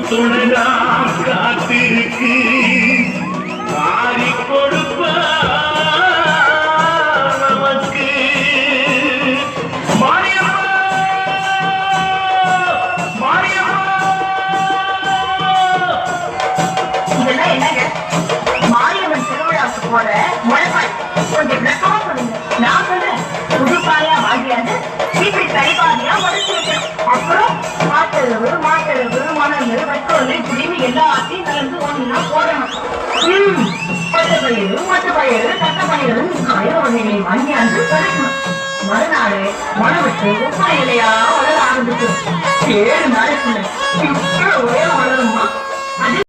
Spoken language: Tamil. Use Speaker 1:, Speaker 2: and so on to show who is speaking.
Speaker 1: துணைதா காத்திருக்கு மாறி கொடுப்பா நமக்கு மாரியம்மா மாரியம்மா.
Speaker 2: இதெல்லாம் என்னங்க? மாரியம்மன் திருவிழாவுக்கு போற முளைப்பாய் கொஞ்சம் விளக்கமா சொல்லுங்க. நான் சொல்றேன், புதுப்பாயா வாங்கியாந்து இப்படி சரிபாதியா உடச்சு வைக்கணும். அப்புறம் மாட்டெழுவு மணல் வட்டோல் இப்படின்னு எல்லாத்தையும் கலந்து ஒண்ணா போடணும். பச்சைப்பயிறு மொச்சப்பயிறு தட்டப்பயிறு பயிர் வகைகளை வாங்கியாந்து கரைக்கணும். மறுநாள் மழை விட்டு உப்பா இலையா வளர ஆரம்பிச்சு 7 நாளைக்குள்ள இவ்வளவு உயரம் வளருமா?